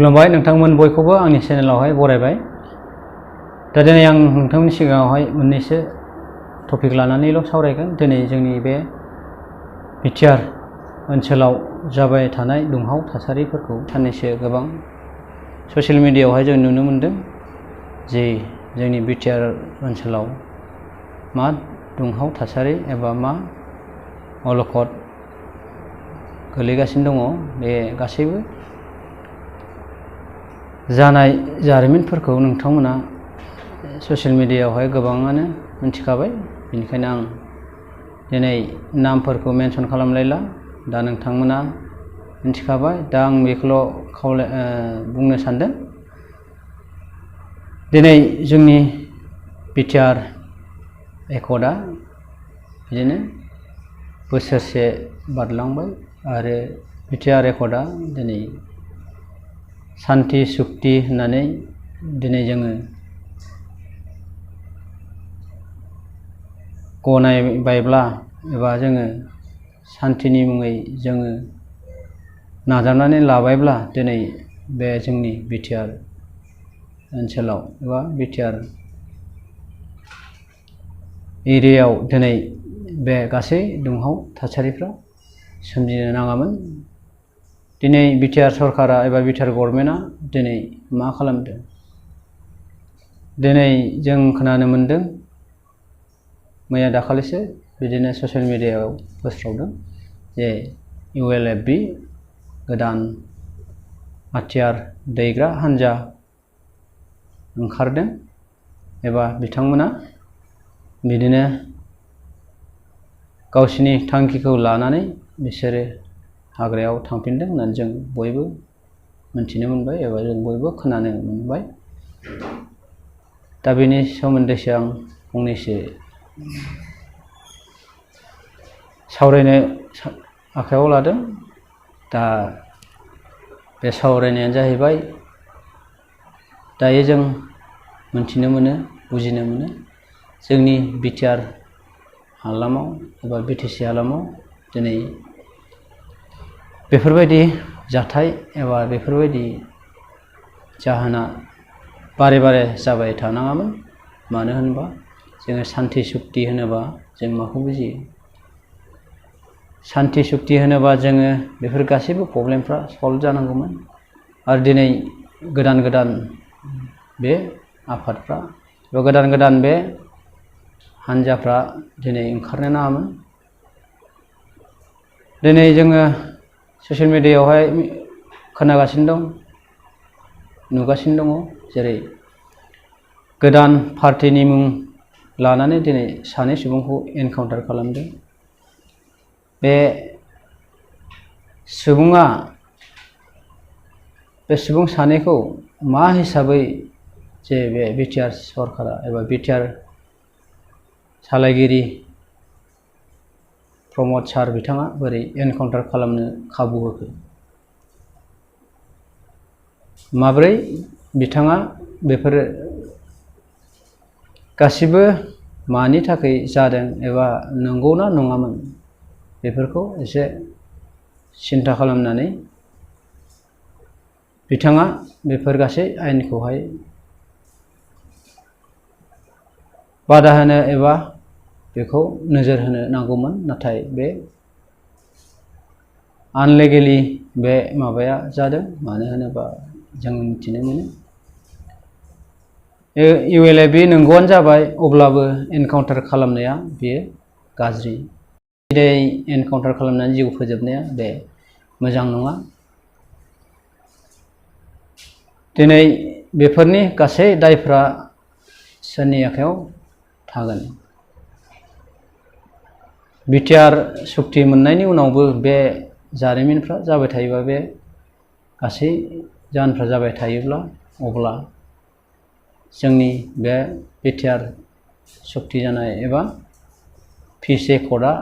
खुलुमबाय नोंथांमोन बयखौबो आंनि चेनेलावहाय बरायबाय। दा दिनै आं नोंथांमोननि सिगाङावहाय मोननैसो टपिक लानानैल' सावरायगोन। दिनै जोंनि बे बिटिआर ओनसोलाव जाबाय थानाय दुंहाव थासारिफोरखौ साननैसो गोबां ससियेल मिडियायावहाय जों नुनो मोनदों जे जोंनि बिटिआर ओनसोलाव मा दुंहाव थासारि एबा मा अलखद गोलैगासिनो दङ। बे गासैबो जानाय जारिमिनफोरखौ नोंथांमोना ससियेल मिडियायावहाय गोबाङानो मिथिखाबाय। बेनिखायनो आं दिनै नामफोरखौ मेनसन खालामलायला, दा नोंथांमोना मिथिखाबाय। दा आं बेखौल' बुंनो सानदों। दिनै जोंनि बिटिआर एकदा बिदिनो बोसोरसे बारलांबाय आरो बिटिआर एकदा दिनै सान्ति सुक्ति होननानै दिनै जोङो गनायबायब्ला एबा जोङो सान्तिनि मुङै जोङो नाजावनानै लाबायब्ला दिनै बे जोंनि बिटिआर ओनसोलाव एबा बिटिआर एरियायाव दिनै बे गासै दुंहाव थासारिफ्रा सोमजिनो नाङामोन। दिनै बिटिआर सरकारा एबा बिटिआर गभर्नमेन्टआ दिनै मा खालामदों? दिनै जों खोनानो मोनदों, मैया दाखालिसो बिदिनो ससियेल मिडियायाव फोसावदों जे ULFB गोदान हाथियार दैग्रा हान्जा ओंखारदों एबा बिथांमोना बिदिनो गावसिनि थांखिखौ लानानै बिसोरो हाग्रायाव थांफिनदों होननानै जों बयबो मिथिनो मोनबाय एबा जों बयबो खोनानो मोनबाय। दा बेनि सोमोन्दैसो आं फंनैसो सावरायनो आखायाव लादों। दा बे सावरायनायानो जाहैबाय, दायो जों मिथिनो मोनो, बुजिनो मोनो, जोंनि बिटिआर हालामाव एबा BTC हालामाव दिनै बेफोरबायदि जाथाय एबा बेफोरबायदि जाहोना बारे बारे जाबाय थानाङामोन। मानो होनबा जोङो सान्ति सुक्ति होनोबा जों माखौ बुजियो? सान्ति सुक्ति होनोबा जोङो बेफोर गासैबो प्रब्लेमफ्रा सल्भ जानांगौमोन। आरो दिनै गोदान गोदान बे आफादफ्रा एबा गोदान गोदान बे हान्जाफ्रा दिनै ओंखारनो नाङामोन। दिनै जोङो ससियेल मिडियायावहाय खोनागासिनो दं, नुगासिनो दङ, जेरै गोदान पार्टिनि मुं लानानै दिनै सानै सुबुंखौ एनकाउन्टार खालामदों। बे सुबुं सानैखौ मा हिसाबै जे बे बिटिआर सरकारा एबा बिटिआर सालायगिरि प्रमद सार बिथाङा बोरै एनकाउन्टार खालामनो खाबु होखो? माब्रै बिथाङा बेफोर गासिबो मानि थाखाय जादों एबा नंगौना नङामोन? बेफोरखौ एसे सिन्था खालामनानै बिथाङा बेफोर गासै आयेनखौहाय बादा होनो एबा बेखौ नोजोर होनो नांगौमोन। नाथाय बे आनलिगेलि बे माबाया जादों। मानो होनोबा जों मिथिनो मोनो ULFB नंगौआनो जाबाय, अब्लाबो एनकाउन्टार खालामनाया बेयो गाज्रि। दिनै एनकाउन्टार खालामनानै जिउ फोजोबनाया बे मोजां नङा। दिनै बेफोरनि गासै दायफ्रा सोरनि आखायाव थागोन? बिटिआर सुक्ति मोननायनि उनावबो बे जारिमिनफ्रा जाबाय थायोबा, बे गासै जाहोनफ्रा जाबाय थायोब्ला, अब्ला जोंनि बे बिटिआर सुक्ति जानाय एबा पिस एकर्डआ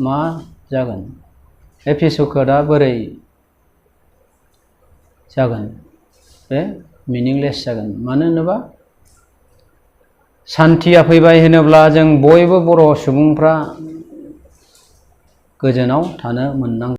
मा जागोन? बे पिस एकर्डआ बोरै जागोन? बे मिनिंलेस जागोन। मानो होनोबा सान्थिया फैबाय होनोब्ला जों बयबो बर' सुबुंफ्रा गोजोनाव थानो मोननांगौ।